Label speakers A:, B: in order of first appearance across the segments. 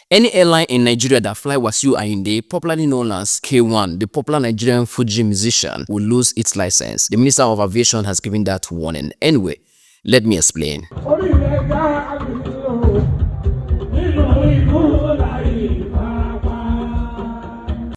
A: Any airline in Nigeria that fly Wasiu Ayinde, popularly known as Kwam, the popular Nigerian Fuji musician, will lose its license. The Minister of Aviation has given that warning. Anyway, let me explain.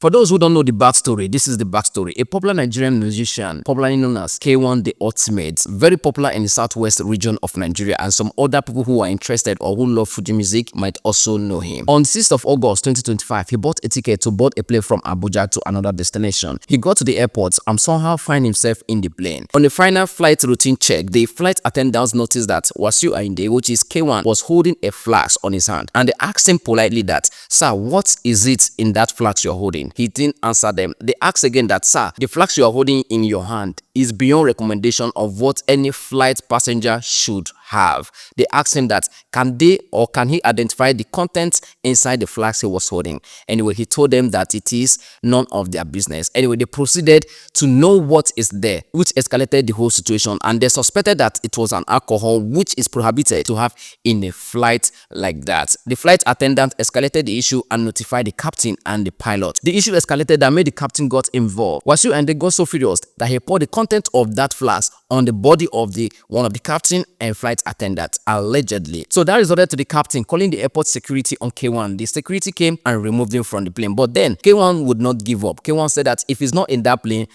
A: For those who don't know the backstory, this is the backstory. A popular Nigerian musician, popularly known as K1 The Ultimate, very popular in the southwest region of Nigeria, and some other people who are interested or who love Fuji music might also know him. On 6th of August 2025, he bought a ticket to board a plane from Abuja to another destination. He got to the airport and somehow find himself in the plane. On the final flight routine check, the flight attendants noticed that Wasiu Ayinde, which is K1, was holding a flask on his hand, and they asked him politely that, "Sir, what is it in that flask you're holding?" He didn't answer them. They asked again that, "Sir, the flask you are holding in your hand is beyond recommendation of what any flight passenger should have." They asked him that, can he identify the contents inside the flask he was holding? Anyway, he told them that it is none of their business. Anyway, they proceeded to know what is there, which escalated the whole situation, and they suspected that it was an alcohol, which is prohibited to have in a flight like that. The flight attendant escalated the issue and notified the captain and the pilot. The issue escalated that made the captain got involved. Wasiu Ayinde got so furious that he poured the content of that flask on the body of one of the captain and flight attendant, allegedly. So that resulted to the captain calling the airport security on K1. The security came and removed him from the plane. But then K1 would not give up. K1 said that if he's not in that plane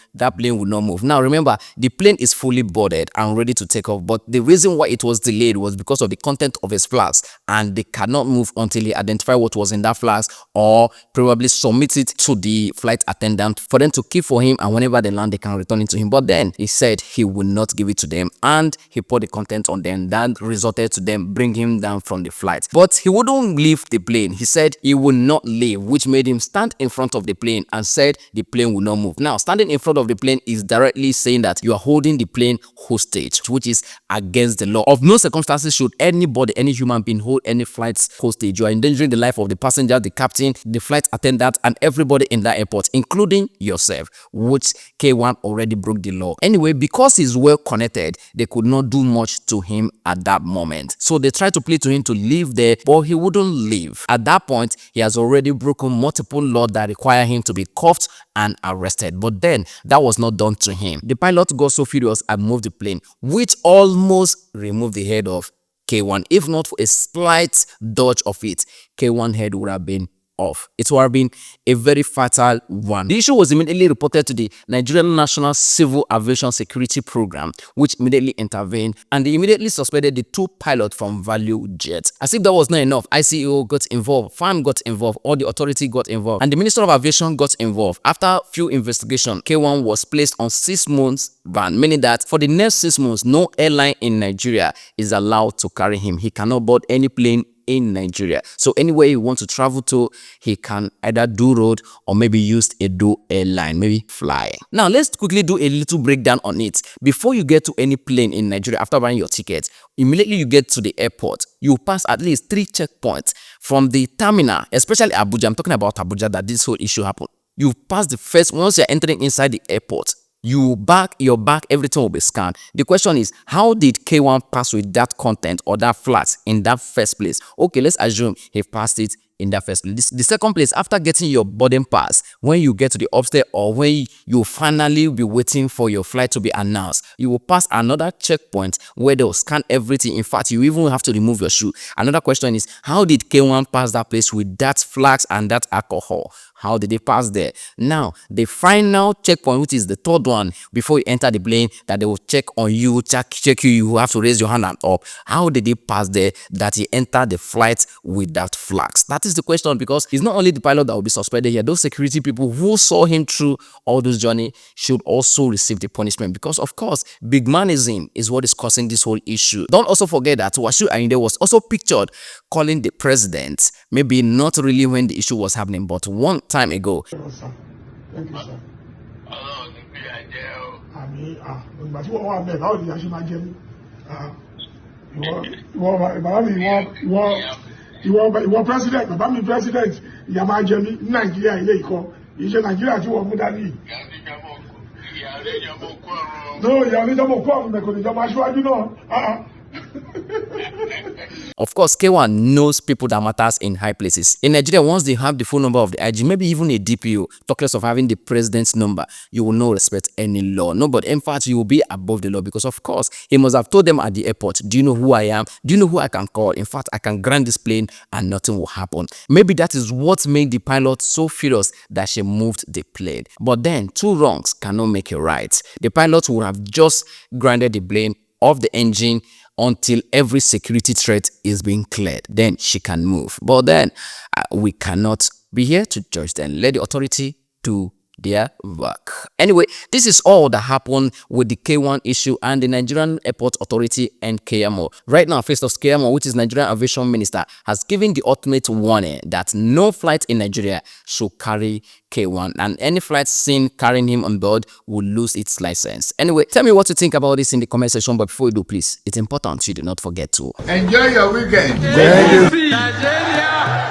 A: would not move. Now remember, the plane is fully boarded and ready to take off, but the reason why it was delayed was because of the content of his flask, and they cannot move until he identify what was in that flask or probably submit it to the flight attendant for them to keep for him, and whenever they land they can return it to him. But then he said he would not give it to them, and he poured the content on them. That resulted to them bring him down from the flight. But he wouldn't leave the plane. He said he would not leave, which made him stand in front of the plane and said the plane will not move. Now, standing in front of the plane is directly saying that you are holding the plane hostage, which is against the law. Of no circumstances should anybody, any human being, hold any flights hostage. You are endangering the life of the passenger, the captain, the flight attendant, and everybody in that airport, including yourself, which K1 already broke the law. Anyway, because he's well connected, they could not do much to him at that moment. So they tried to plead to him to leave there, but he wouldn't leave. At that point, he has already broken multiple laws that require him to be cuffed and arrested. But then that was not done to him. The pilot got so furious and moved the plane, which almost removed the head of K1. If not for a slight dodge of it, K1 head would have been off. It would have been a very fatal one. The issue was immediately reported to the Nigerian National Civil Aviation Security Program, which immediately intervened, and they immediately suspended the two pilots from ValueJet. As if that was not enough, ICAO got involved, FAM got involved, all the authority got involved, and the Minister of Aviation got involved. After few investigation, K1 was placed on 6 months ban, meaning that for the next 6 months, no airline in Nigeria is allowed to carry him. He cannot board any plane in Nigeria. So anywhere he wants to travel to, he can either do road or maybe use a do airline, maybe fly. Now let's quickly do a little breakdown on it. Before you get to any plane in Nigeria, after buying your ticket, immediately you get to the airport, you pass at least 3 checkpoints from the terminal, especially Abuja. I'm talking about Abuja that this whole issue happened. You pass the first, once you're entering inside the airport, your back, everything will be scanned. The question is, how did K1 pass with that content or that flat in that first place? Okay, let's assume he passed it in that first place. The second place, after getting your boarding pass, when you get to the upstairs or when you finally be waiting for your flight to be announced, you will pass another checkpoint where they'll scan everything. In fact, you even have to remove your shoe. Another question is, how did K1 pass that place with that flags and that alcohol? How did they pass there? Now, the final checkpoint, which is the third one, before you enter the plane, that they will check on you, check you, you have to raise your hand and up. How did they pass there that he entered the flight with that flags? That is the question, because it's not only the pilot that will be suspended here. Those security people who saw him through all this journey should also receive the punishment, because of course, big manism is what is causing this whole issue. Don't also forget that Wasiu Ayinde was also pictured calling the president, maybe not really when the issue was happening, but one time ago.
B: Thank you, sir. Ìwọ president, bàbá mi president, ìyá máa jẹ mí ní Nàìjíríà ilé ìkọ́, ìṣe Nàìjíríà tí wọ́n mú dání. No, ìyá oníjàmọ̀ kú ọ̀run mẹ́kọ̀ọ́ ìjọba aṣíwájú náà.
A: Of course, K1 knows people that matters in high places. In Nigeria, once they have the phone number of the IG, maybe even a DPO, talk less of having the president's number, you will not respect any law. No, but in fact, you will be above the law because, of course, he must have told them at the airport, do you know who I am? Do you know who I can call? In fact, I can grant this plane and nothing will happen. Maybe that is what made the pilot so furious that she moved the plane. But then, two wrongs cannot make a right. The pilot would have just granted the plane off the engine until every security threat is being cleared. Then she can move. But then, we cannot be here to judge them. Let the authority do their work. Anyway, this is all that happened with the K1 issue and the Nigerian Airport Authority and KMO. Right now, Festus KMO, which is Nigerian Aviation Minister, has given the ultimate warning that no flight in Nigeria should carry K1, and any flight seen carrying him on board will lose its license. Anyway, tell me what you think about this in the comment section, but before you do, please, it's important you do not forget to
C: enjoy your weekend.
B: Thank you.
C: Nigeria.